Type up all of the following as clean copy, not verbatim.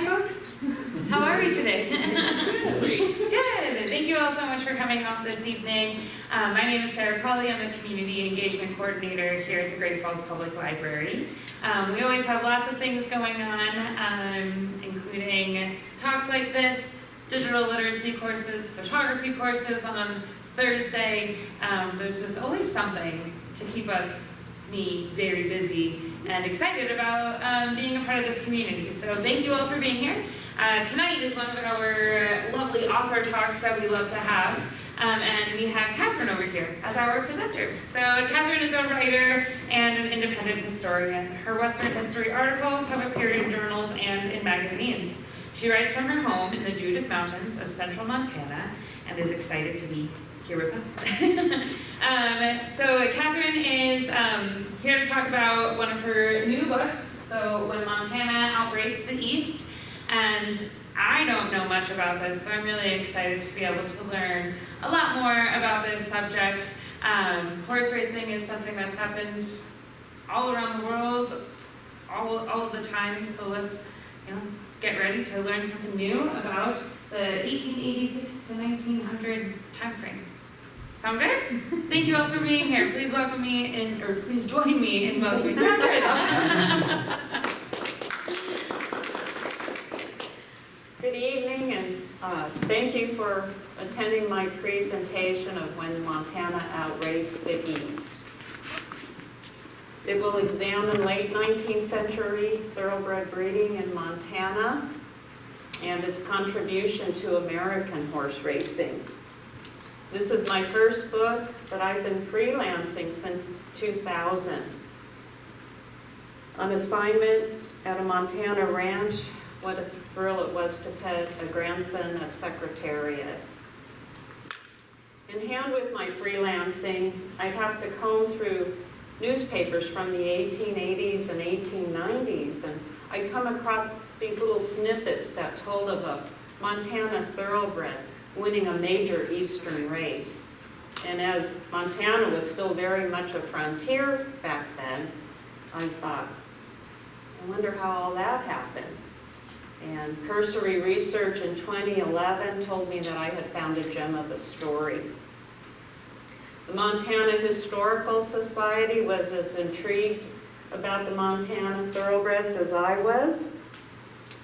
folks. How are we today? Good. Thank you all so much for coming out this evening. My name is Sarah Colley. I'm a Community Engagement Coordinator here at the Great Falls Public Library. We always have lots of things going on, including talks like this, digital literacy courses, photography courses on Thursday. There's just always something to keep me very busy and excited about being a part of this community. So thank you all for being here. Tonight is one of our lovely author talks that we love to have. And we have Catharine over here as our presenter. So Catharine is a writer and an independent historian. Her Western history articles have appeared in journals and in magazines. She writes from her home in the Judith Mountains of central Montana and is excited to be here with us. So Catharine is here to talk about one of her new books, so When Montana Outraced the East. And I don't know much about this, so I'm really excited to be able to learn a lot more about this subject. Horse racing is something that's happened all around the world, all of the time, so let's get ready to learn something new about the 1886 to 1900 time frame. Sound good? Thank you all for being here. Please welcome me in, or please join me in welcoming Catharine. Good evening, and thank you for attending my presentation of When Montana Outraced the East. It will examine late 19th century thoroughbred breeding in Montana and its contribution to American horse racing. This is my first book, but I've been freelancing since 2000. On assignment at a Montana ranch, what a thrill it was to pet a grandson of Secretariat. In hand with my freelancing, I'd have to comb through newspapers from the 1880s and 1890s, and I'd come across these little snippets that told of a Montana thoroughbred winning a major eastern race. And as Montana was still very much a frontier back then, I thought, I wonder how all that happened. And cursory research in 2011 told me that I had found a gem of a story. The Montana Historical Society was as intrigued about the Montana thoroughbreds as I was.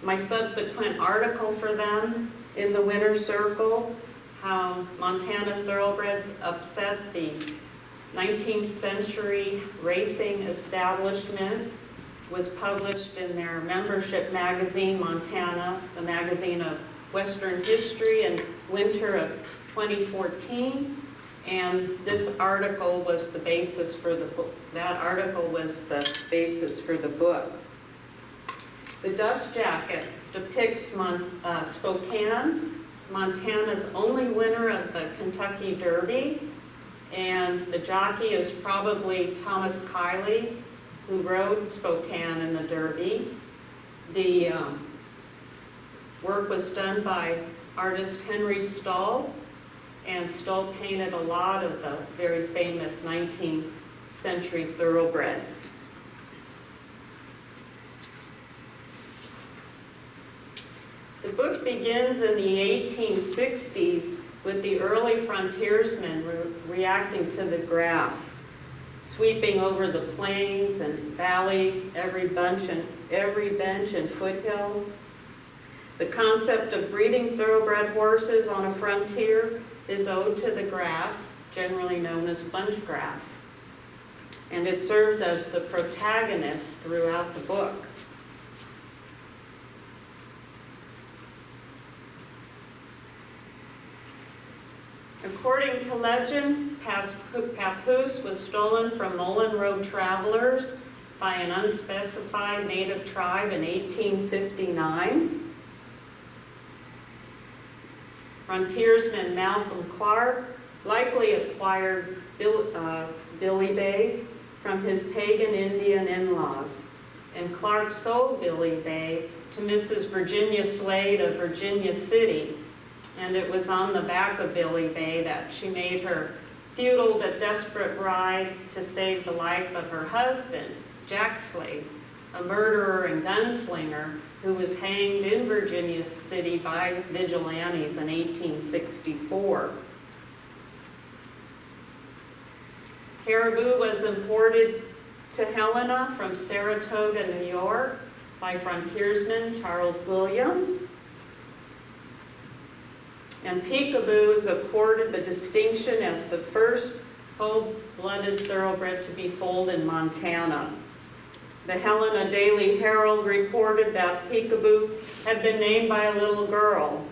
My subsequent article for them in the Winter Circle, how Montana thoroughbreds upset the 19th century racing establishment, was published in their membership magazine, Montana, the magazine of Western History, in winter of 2014. And this article was the basis for the book. That article was the basis for the book. The dust jacket depicts Spokane, Montana's only winner of the Kentucky Derby, and the jockey is probably Thomas Kiley, who rode Spokane in the Derby. The work was done by artist Henry Stull, and Stull painted a lot of the very famous 19th century thoroughbreds. The book begins in the 1860s with the early frontiersmen reacting to the grass, sweeping over the plains and valley, every bench and foothill. The concept of breeding thoroughbred horses on a frontier is owed to the grass, generally known as bunch grass, and it serves as the protagonist throughout the book. According to legend, Papoose was stolen from Mullen Road travelers by an unspecified native tribe in 1859. Frontiersman Malcolm Clark likely acquired Billy Bay from his pagan Indian in-laws, and Clark sold Billy Bay to Mrs. Virginia Slade of Virginia City, and it was on the back of Billy Bay that she made her futile but desperate ride to save the life of her husband, Jack Slade, a murderer and gunslinger who was hanged in Virginia City by vigilantes in 1864. Caribou was imported to Helena from Saratoga, New York, by frontiersman Charles Williams. And peekaboo is accorded the distinction as the first full-blooded thoroughbred to be foaled in Montana. The Helena Daily Herald reported that peekaboo had been named by a little girl,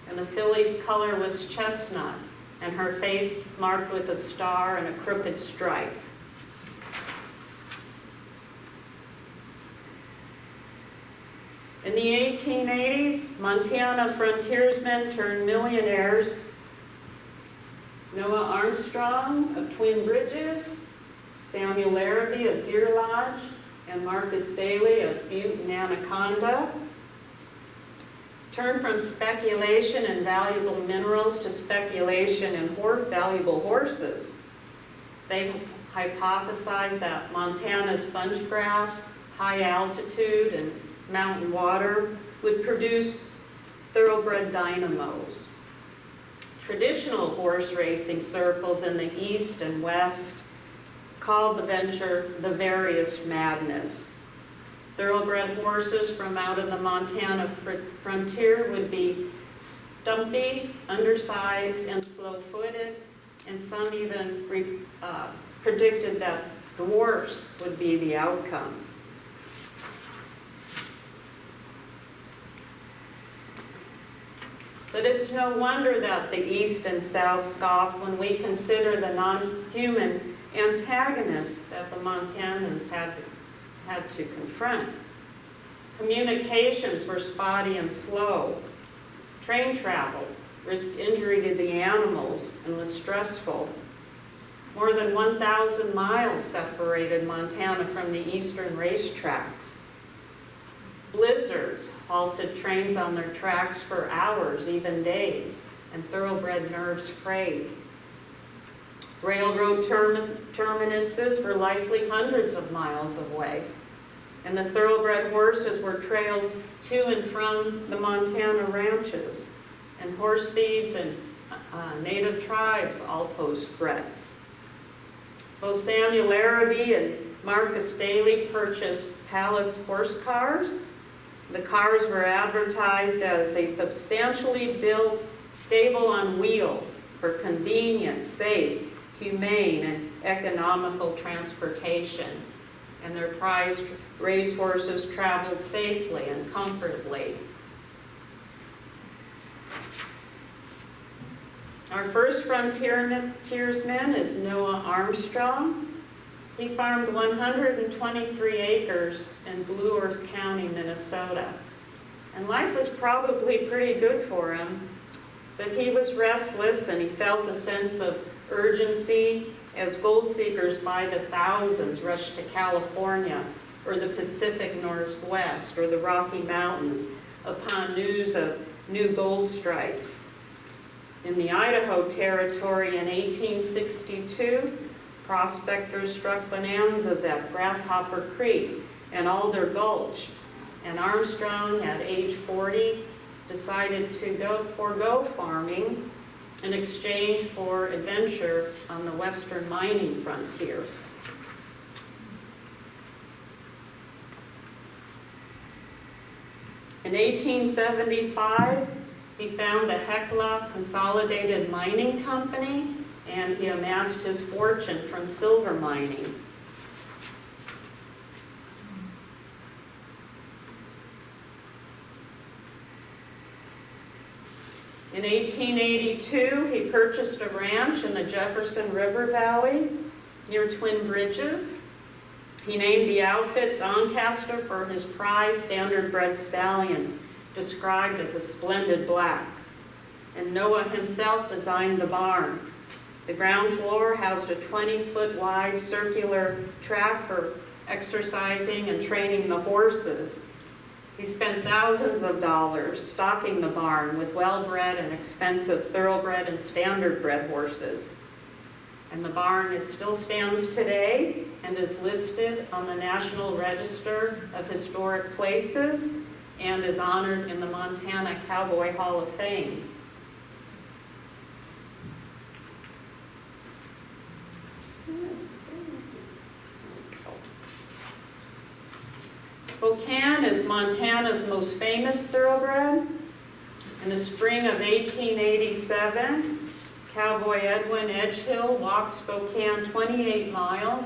and the filly's color was chestnut, and her face marked with a star and a crooked stripe. In the 1880s, Montana frontiersmen turned millionaires. Noah Armstrong of Twin Bridges, Samuel Larrabee of Deer Lodge, and Marcus Daly of Butte and Anaconda turned from speculation in valuable minerals to speculation in valuable horses. They hypothesized that Montana's bunch grass, high altitude, and mountain water would produce thoroughbred dynamos. Traditional horse racing circles in the East and West called the venture the Various Madness. Thoroughbred horses from out of the Montana frontier would be stumpy, undersized, and slow-footed, and some even predicted that dwarfs would be the outcome. But it's no wonder that the East and South scoffed when we consider the non-human antagonists that the Montanans had to confront. Communications were spotty and slow. Train travel risked injury to the animals and was stressful. More than 1,000 miles separated Montana from the eastern racetracks. Blizzards halted trains on their tracks for hours, even days, and thoroughbred nerves frayed. Railroad terminuses were likely hundreds of miles away, and the thoroughbred horses were trailed to and from the Montana ranches, and horse thieves and native tribes all posed threats. Both Samuel Larrabee and Marcus Daly purchased Palace horse cars. The cars were advertised as a substantially built stable on wheels for convenient, safe, humane, and economical transportation. And their prized racehorses traveled safely and comfortably. Our first frontiersman is Noah Armstrong. He farmed 123 acres in Blue Earth County, Minnesota. And life was probably pretty good for him, but he was restless and he felt a sense of urgency as gold seekers by the thousands rushed to California or the Pacific Northwest or the Rocky Mountains upon news of new gold strikes. In the Idaho Territory in 1862, prospectors struck bonanzas at Grasshopper Creek and Alder Gulch, and Armstrong, at age 40, decided to forego farming in exchange for adventure on the western mining frontier. In 1875, he found the Hecla Consolidated Mining Company, and he amassed his fortune from silver mining. In 1882, he purchased a ranch in the Jefferson River Valley near Twin Bridges. He named the outfit Doncaster for his prize standard-bred stallion, described as a splendid black. And Noah himself designed the barn. The ground floor housed a 20-foot wide circular track for exercising and training the horses. He spent thousands of dollars stocking the barn with well-bred and expensive thoroughbred and standard-bred horses. And the barn, it still stands today and is listed listed on the National Register of Historic Places and is honored in the Montana Cowboy Hall of Fame. Spokane is Montana's most famous thoroughbred. In the spring of 1887, Cowboy Edwin Edgehill walked Spokane 28 miles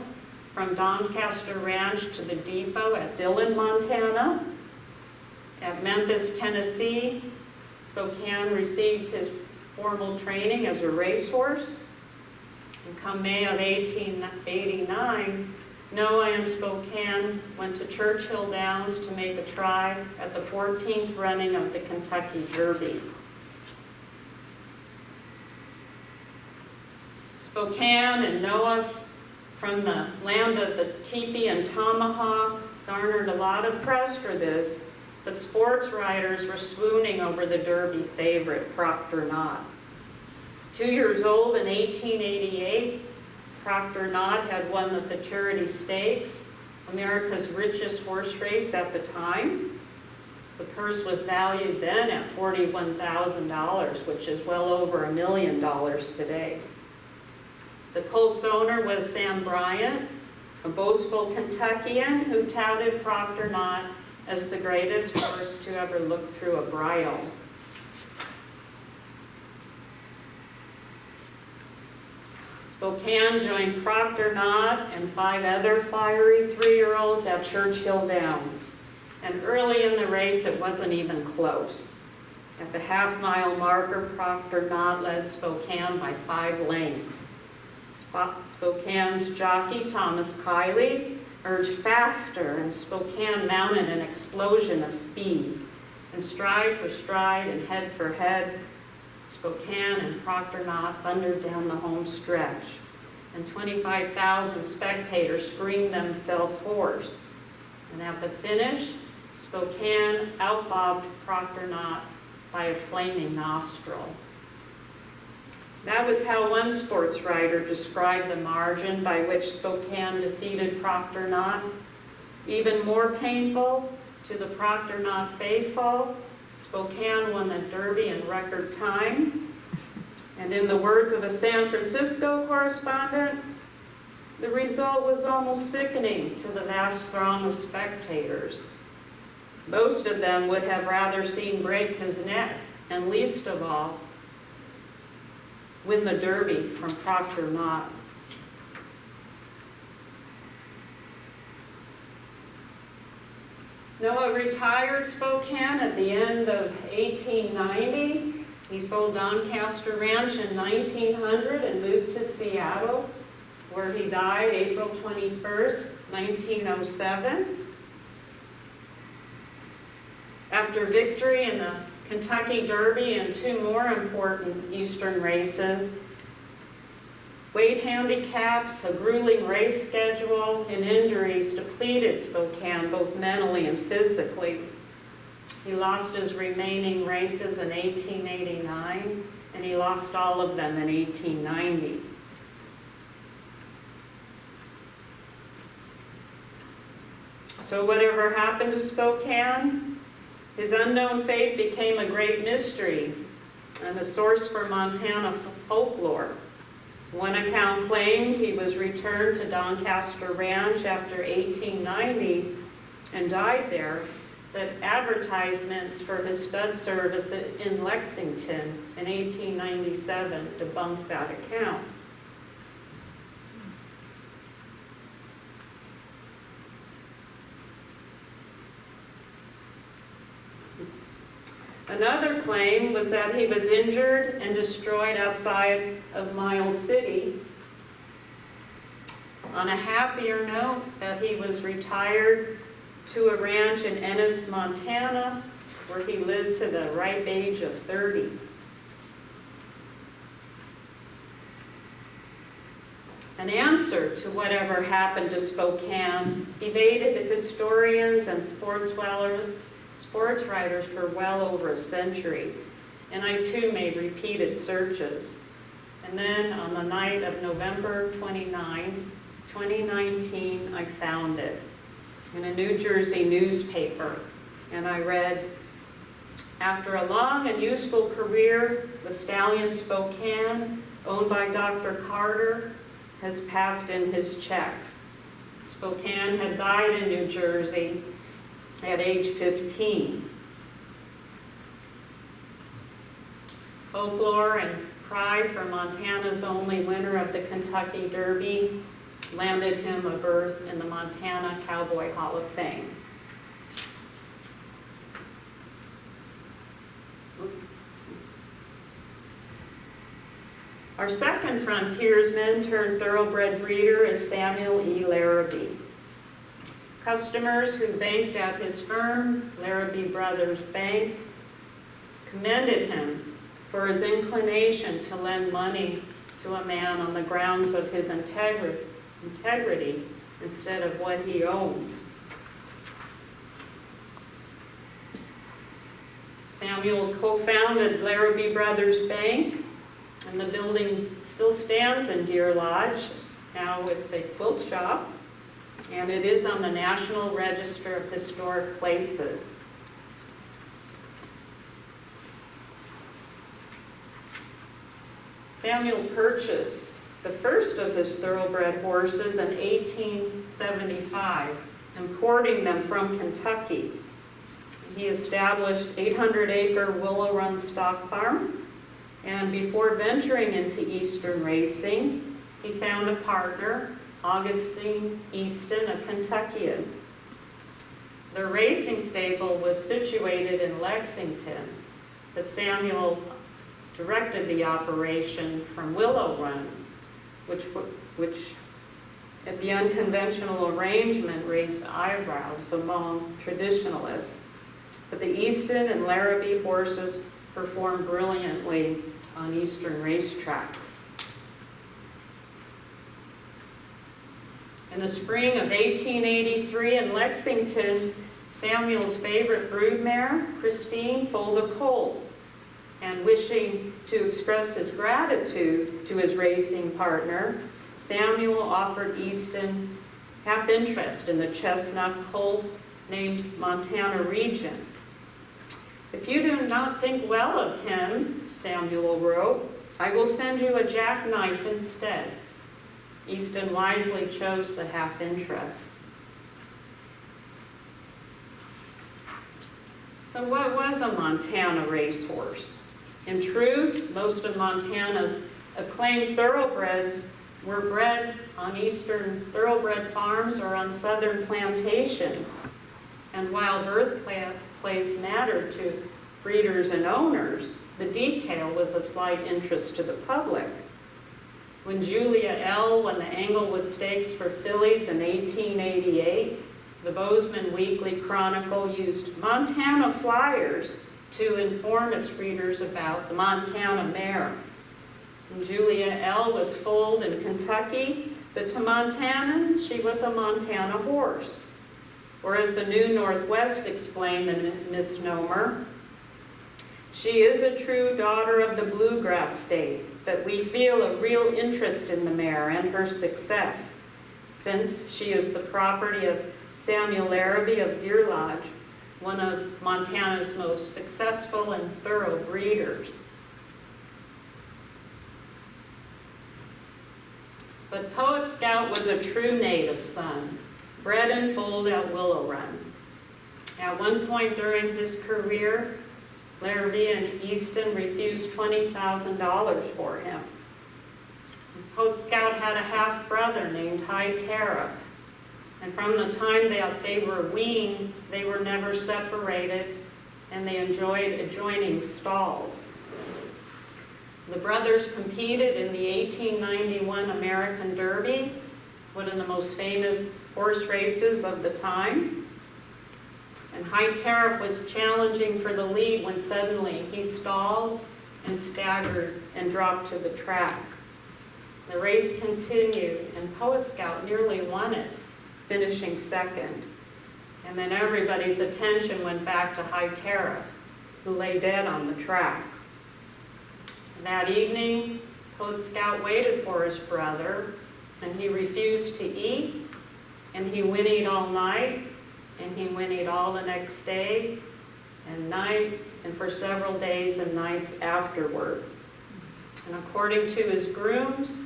from Doncaster Ranch to the depot at Dillon, Montana. At Memphis, Tennessee, Spokane received his formal training as a racehorse. And come May of 1889, Noah and Spokane went to Churchill Downs to make a try at the 14th running of the Kentucky Derby. Spokane and Noah, from the land of the teepee and tomahawk, garnered a lot of press for this, but sports writers were swooning over the Derby favorite, Proctor Knott. 2 years old in 1888, Proctor Knott had won the Futurity Stakes, America's richest horse race at the time. The purse was valued then at $41,000, which is well over $1 million today. The colt's owner was Sam Bryant, a boastful Kentuckian who touted Proctor Knott as the greatest horse to ever look through a bridle. Spokane joined Proctor Knott and 5 other fiery 3-year-olds at Churchill Downs. And early in the race, it wasn't even close. At the half-mile marker, Proctor Knott led Spokane by 5 lengths. Spokane's jockey, Thomas Kiley, urged faster, and Spokane mounted an explosion of speed. And stride for stride and head for head, Spokane and Proctor Knott thundered down the home stretch, and 25,000 spectators screamed themselves hoarse. And at the finish, Spokane outbobbed Proctor Knott by a flaming nostril. That was how one sports writer described the margin by which Spokane defeated Proctor Knott. Even more painful to the Proctor Knott faithful, Spokane won the Derby in record time. And in the words of a San Francisco correspondent, the result was almost sickening to the vast throng of spectators. Most of them would have rather seen break his neck, and least of all, win the Derby from Proctor Knott. Noah retired Spokane at the end of 1890. He sold Doncaster Ranch in 1900 and moved to Seattle, where he died April 21st, 1907. After victory in the Kentucky Derby and 2 more important Eastern races, weight handicaps, a grueling race schedule, and injuries depleted Spokane both mentally and physically. He lost his remaining races in 1889, and he lost all of them in 1890. So whatever happened to Spokane? His unknown fate became a great mystery and a source for Montana folklore. One account claimed he was returned to Doncaster Ranch after 1890 and died there, but advertisements for his stud service in Lexington in 1897 debunked that account. Another claim was that he was injured and destroyed outside of Miles City. On a happier note, that he was retired to a ranch in Ennis, Montana, where he lived to the ripe age of 30. An answer to whatever happened to Spokane evaded historians and sports writers for well over a century, and I too made repeated searches. And then on the night of November 29, 2019, I found it in a New Jersey newspaper, and I read, "After a long and useful career, the stallion Spokane, owned by Dr. Carter, has passed in his checks." Spokane had died in New Jersey at age 15. Folklore and pride for Montana's only winner of the Kentucky Derby landed him a berth in the Montana Cowboy Hall of Fame. Our second frontiersman turned thoroughbred breeder is Samuel E. Larrabee. Customers who banked at his firm, Larrabee Brothers Bank, commended him for his inclination to lend money to a man on the grounds of his integrity instead of what he owned. Samuel co-founded Larrabee Brothers Bank, and the building still stands in Deer Lodge. Now it's a quilt shop, and it is on the National Register of Historic Places. Samuel purchased the first of his thoroughbred horses in 1875, importing them from Kentucky. He established 800-acre Willow Run stock farm, and before venturing into Eastern racing, he found a partner, Augustine Easton, a Kentuckian. The racing stable was situated in Lexington, but Samuel directed the operation from Willow Run, which at the unconventional arrangement raised eyebrows among traditionalists. But the Easton and Larrabee horses performed brilliantly on Eastern racetracks. In the spring of 1883 in Lexington, Samuel's favorite broodmare, Christine, foaled a colt, and wishing to express his gratitude to his racing partner, Samuel offered Easton half interest in the chestnut colt named Montana Regent. "If you do not think well of him," Samuel wrote, "I will send you a jackknife instead." Easton wisely chose the half interest. So what was a Montana racehorse? In truth, most of Montana's acclaimed thoroughbreds were bred on eastern thoroughbred farms or on southern plantations. And while birthplace mattered to breeders and owners, the detail was of slight interest to the public. When Julia L. won the Englewood Stakes for fillies in 1888, the Bozeman Weekly Chronicle used Montana flyers to inform its readers about the Montana mare. And Julia L. was foaled in Kentucky, but to Montanans, she was a Montana horse. Or as the New Northwest explained the misnomer, "She is a true daughter of the bluegrass state, but we feel a real interest in the mare and her success, since she is the property of Samuel Larrabee of Deer Lodge, one of Montana's most successful and thorough breeders." But Poet Scout was a true native son, bred and foaled at Willow Run. At one point during his career, Larrabee and Easton refused $20,000 for him. Poet Scout had a half-brother named High Tariff, and from the time that they were weaned, they were never separated, and they enjoyed adjoining stalls. The brothers competed in the 1891 American Derby, one of the most famous horse races of the time. And High Tariff was challenging for the lead when suddenly he stalled and staggered and dropped to the track. The race continued, and Poet Scout nearly won it, finishing second. And then everybody's attention went back to High Tariff, who lay dead on the track. And that evening, Poet Scout waited for his brother, and he refused to eat, and he whinnied all night, and he whinnied all the next day and night, and for several days and nights afterward. And according to his grooms,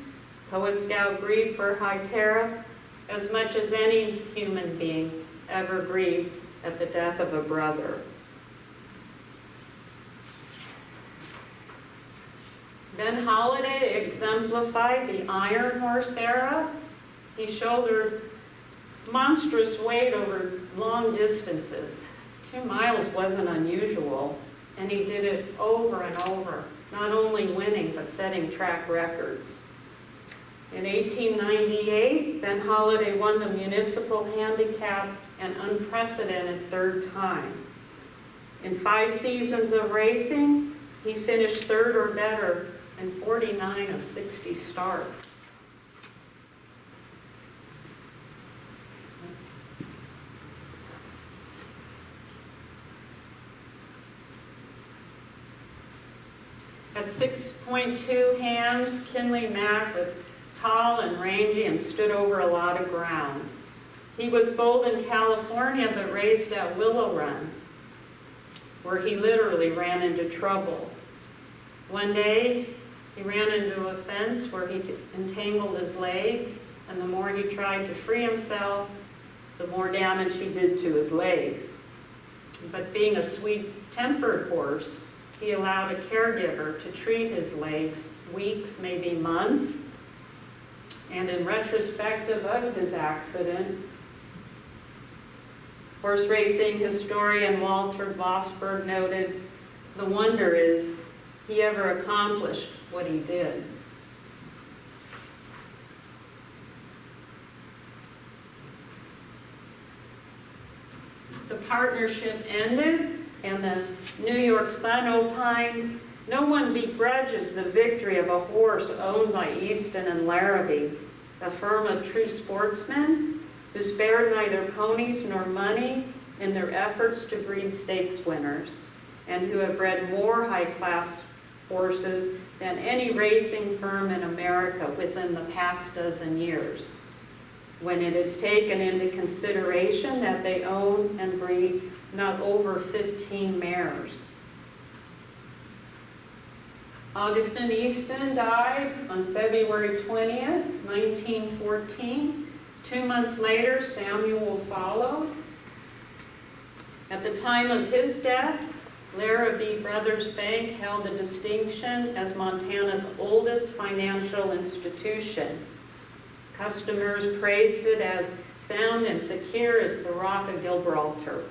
Poet Scout grieved for Hytera as much as any human being ever grieved at the death of a brother. Ben Holiday exemplified the Iron Horse era. He shouldered monstrous weight over long distances. 2 miles wasn't unusual, and he did it over and over, not only winning, but setting track records. In 1898, Ben Holiday won the municipal handicap an unprecedented 3rd time. In 5 seasons of racing, he finished 3rd or better in 49 of 60 starts. At 6.2 hands, Kinley Mack was tall and rangy and stood over a lot of ground. He was foaled in California but raised at Willow Run, where he literally ran into trouble. One day, he ran into a fence where he entangled his legs, and the more he tried to free himself, the more damage he did to his legs. But being a sweet-tempered horse, he allowed a caregiver to treat his legs weeks, maybe months. And in retrospective of his accident, horse racing historian Walter Vosberg noted, "The wonder is he ever accomplished what he did." The partnership ended, and the New York Sun opined, "No one begrudges the victory of a horse owned by Easton and Larrabee, a firm of true sportsmen who spared neither ponies nor money in their efforts to breed stakes winners, and who have bred more high-class horses than any racing firm in America within the past dozen years, when it is taken into consideration that they own and breed not over 15 mares." Augustin Easton died on February 20th, 1914. 2 months later, Samuel followed. At the time of his death, Larrabee Brothers Bank held the distinction as Montana's oldest financial institution. Customers praised it as sound and secure as the Rock of Gibraltar.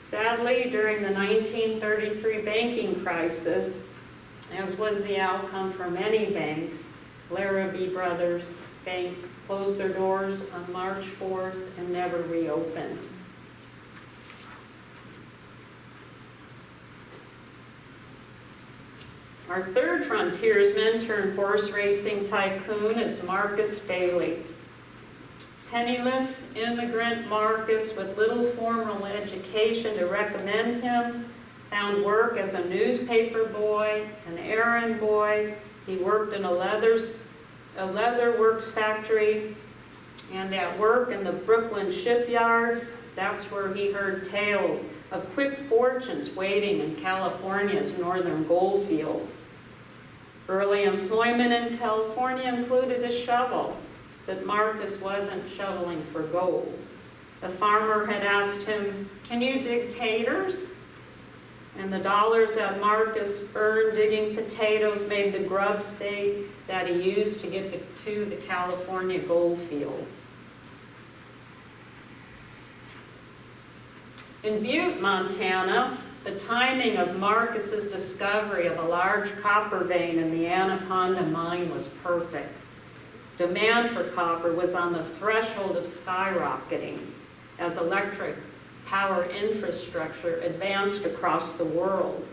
Sadly, during the 1933 banking crisis, as was the outcome for many banks, Larrabee Brothers Bank closed their doors on March 4th and never reopened. Our third frontiersman turned horse racing tycoon is Marcus Daly. Penniless immigrant Marcus, with little formal education to recommend him, found work as a newspaper boy, an errand boy. He worked in a leather works factory, and at work in the Brooklyn shipyards. That's where he heard tales of quick fortunes waiting in California's northern gold fields. Early employment in California included a shovel, but Marcus wasn't shoveling for gold. A farmer had asked him, "Can you dig taters?" And the dollars that Marcus earned digging potatoes made the grub stake that he used to get to the California gold fields. In Butte, Montana, the timing of Marcus's discovery of a large copper vein in the Anaconda mine was perfect. Demand for copper was on the threshold of skyrocketing as electric power infrastructure advanced across the world.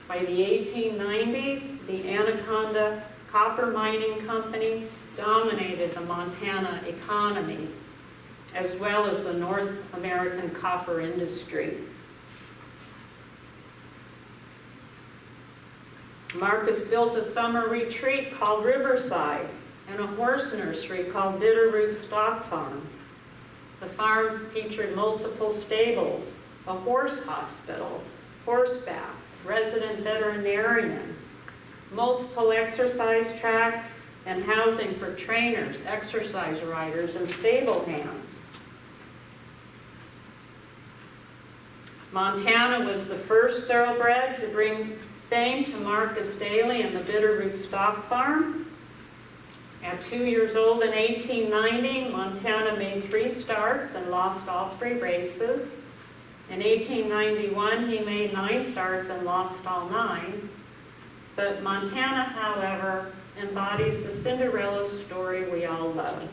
By the 1890s, the Anaconda Copper Mining Company dominated the Montana economy, as well as the North American copper industry. Marcus built a summer retreat called Riverside and a horse nursery called Bitterroot Stock Farm. The farm featured multiple stables, a horse hospital, horse bath, resident veterinarian, multiple exercise tracks, and housing for trainers, exercise riders, and stable hands. Montana was the first thoroughbred to bring fame to Marcus Daly and the Bitterroot Stock Farm. At 2 years old in 1890, Montana made 3 starts and lost all 3 races. In 1891, he made 9 starts and lost all 9. But Montana, however, embodies the Cinderella story we all love.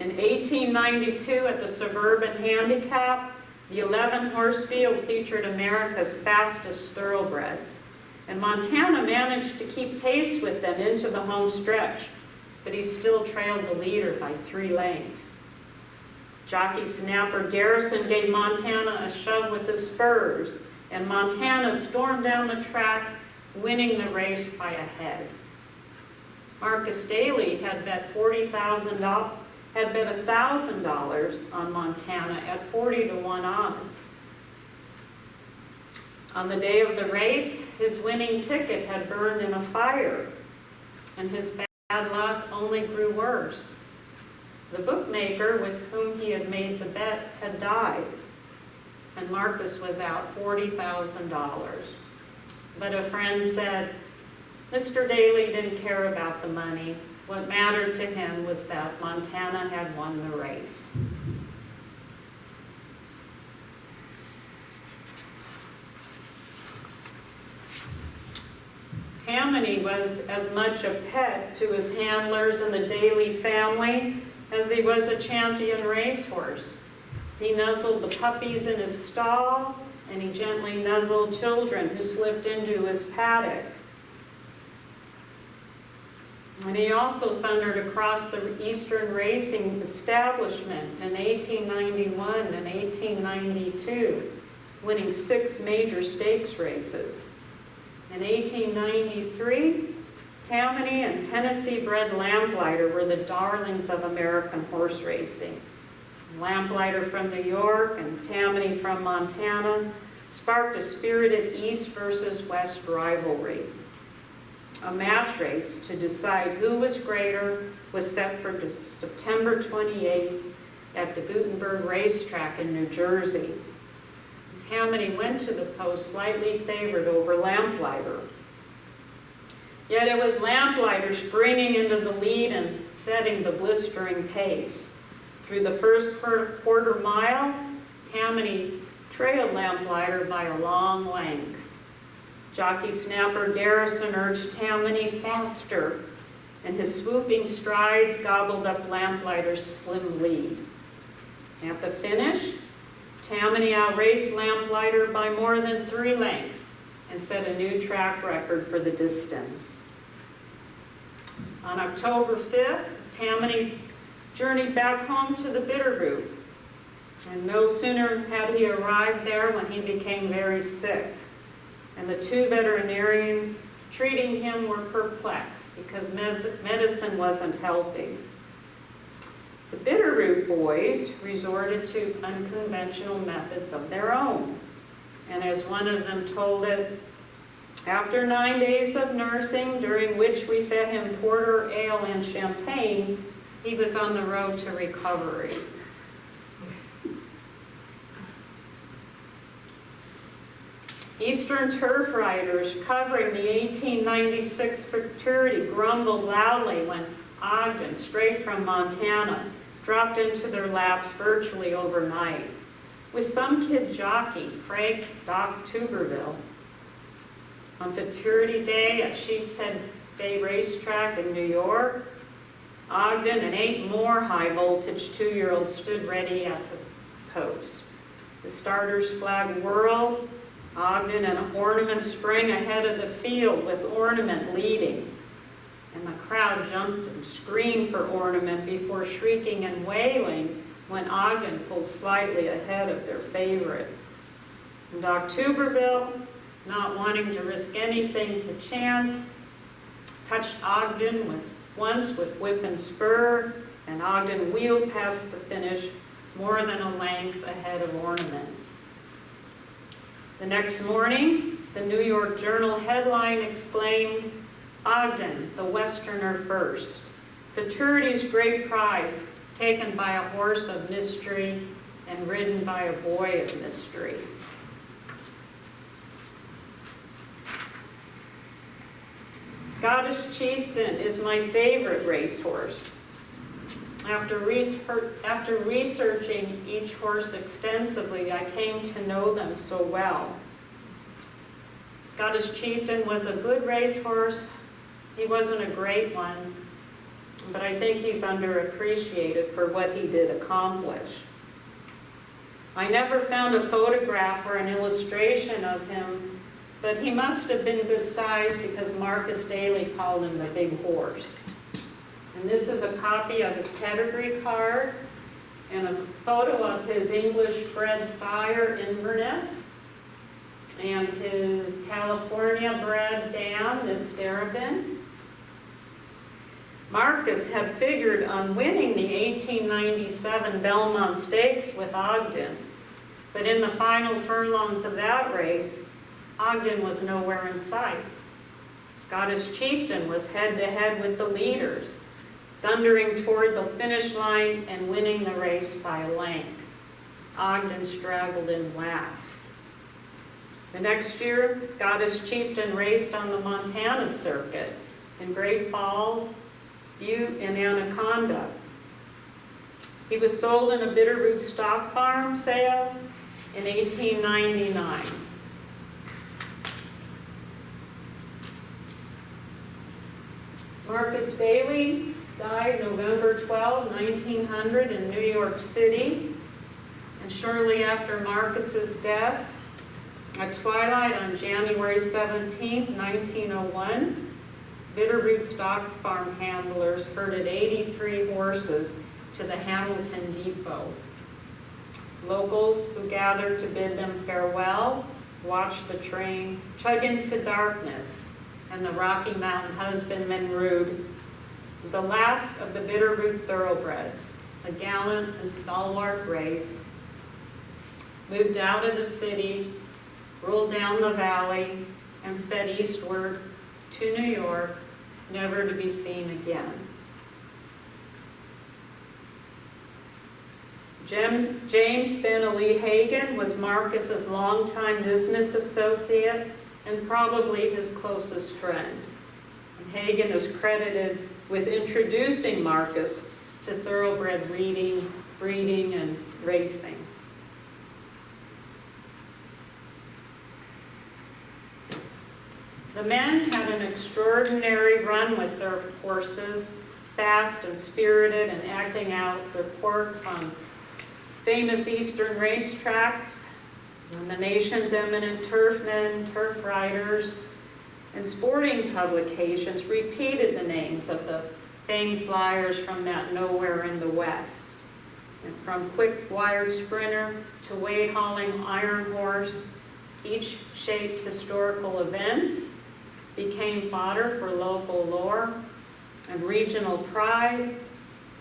In 1892, at the Suburban Handicap, the 11-horse field featured America's fastest thoroughbreds. And Montana managed to keep pace with them into the home stretch, but he still trailed the leader by 3 lengths. Jockey Snapper Garrison gave Montana a shove with his spurs, and Montana stormed down the track, winning the race by a head. Marcus Daly had bet $1,000 on Montana at 40-to-1 odds. On the day of the race, his winning ticket had burned in a fire, and his bad luck only grew worse. The bookmaker with whom he had made the bet had died, and Marcus was out $40,000. But a friend said, Mr. Daly didn't care about the money. What mattered to him was that Montana had won the race. Tammany was as much a pet to his handlers and the Daly family as he was a champion racehorse. He nuzzled the puppies in his stall, and he gently nuzzled children who slipped into his paddock. And he also thundered across the Eastern racing establishment in 1891 and 1892, winning 6 major stakes races. In 1893, Tammany and Tennessee-bred Lamplighter were the darlings of American horse racing. Lamplighter from New York and Tammany from Montana sparked a spirited East versus West rivalry. A match race to decide who was greater was set for September 28th at the Gutenberg Racetrack in New Jersey. Tammany went to the post slightly favored over Lamplighter. Yet it was Lamplighter springing into the lead and setting the blistering pace. Through the first quarter mile, Tammany trailed Lamplighter by a long length. Jockey Snapper Garrison urged Tammany faster, and his swooping strides gobbled up Lamplighter's slim lead. At the finish, Tammany outraced Lamplighter by more than 3 lengths and set a new track record for the distance. On October 5th, Tammany journeyed back home to the Bitterroot, and no sooner had he arrived there when he became very sick, and the 2 veterinarians treating him were perplexed because medicine wasn't helping. The Bitterroot boys resorted to unconventional methods of their own, and as one of them told it, after 9 days of nursing, during which we fed him porter, ale, and champagne, he was on the road to recovery. Eastern turf riders covering the 1896 futurity grumbled loudly when Ogden, straight from Montana, dropped into their laps virtually overnight, with some kid jockey, Frank Doc Tuberville. On Futurity Day at Sheepshead Bay Racetrack in New York, Ogden and 8 more high-voltage 2-year-olds stood ready at the post. The starter's flag whirled, Ogden and Ornament sprang ahead of the field with Ornament leading, and the crowd jumped and screamed for Ornament before shrieking and wailing when Ogden pulled slightly ahead of their favorite. And Doc Tuberville, not wanting to risk anything to chance, touched Ogden once with whip and spur, and Ogden wheeled past the finish more than a length ahead of ornament. The next morning, the New York Journal headline exclaimed, "Ogden, the Westerner first. Futurity's great prize, taken by a horse of mystery and ridden by a boy of mystery." Scottish Chieftain is my favorite racehorse. After researching each horse extensively, I came to know them so well. Scottish Chieftain was a good racehorse. He wasn't a great one, but I think he's underappreciated for what he did accomplish. I never found a photograph or an illustration of him, but he must have been good size because Marcus Daly called him the big horse. And this is a copy of his pedigree card and a photo of his English-bred sire, Inverness, and his California-bred dam, Miss Darabin. Marcus had figured on winning the 1897 Belmont Stakes with Ogden, but in the final furlongs of that race, Ogden was nowhere in sight. Scottish Chieftain was head-to-head with the leaders, thundering toward the finish line and winning the race by a length. Ogden straggled in last. The next year, Scottish Chieftain raced on the Montana circuit in Great Falls, Butte, and Anaconda. He was sold in a Bitterroot stock farm sale in 1899. Marcus Daly died November 12, 1900 in New York City. And shortly after Marcus's death, at twilight on January 17, 1901, Bitterroot stock farm handlers herded 83 horses to the Hamilton Depot. Locals who gathered to bid them farewell watched the train chug into darkness, and the Rocky Mountain husbandman rode the last of the Bitterroot Thoroughbreds, a gallant and stalwart race, moved out of the city, rolled down the valley, and sped eastward to New York, never to be seen again. James Bentley Hagan was Marcus's longtime business associate and probably his closest friend. And Hagan is credited with introducing Marcus to thoroughbred breeding, and racing. The men had an extraordinary run with their horses, fast and spirited and acting out their quirks on famous eastern racetracks, and the nation's eminent turfmen, turf riders, and sporting publications repeated the names of the famed flyers from that nowhere in the West. And from quick-wired sprinter to weight-hauling iron horse, each shaped historical events, became fodder for local lore and regional pride,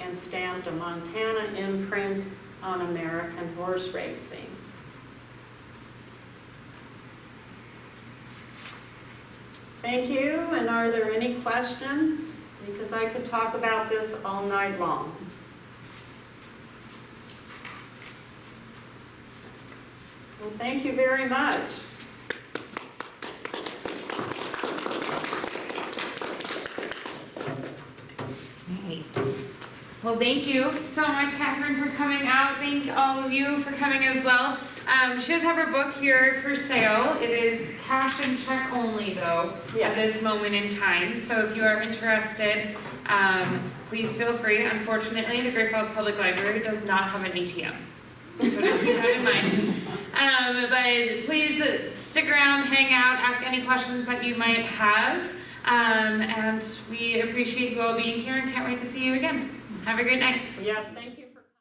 and stamped a Montana imprint on American horse racing. Thank you, and are there any questions? Because I could talk about this all night long. Well, thank you very much. Well, thank you so much, Catherine, for coming out. Thank all of you for coming as well. She does have her book here for sale. It is cash and check only, though, Yes. at this moment in time. So if you are interested, please feel free. Unfortunately, the Great Falls Public Library does not have an ATM. So just keep that in mind. But please stick around, hang out, ask any questions that you might have. And we appreciate you all being here and can't wait to see you again. Have a great night. Yes, thank you.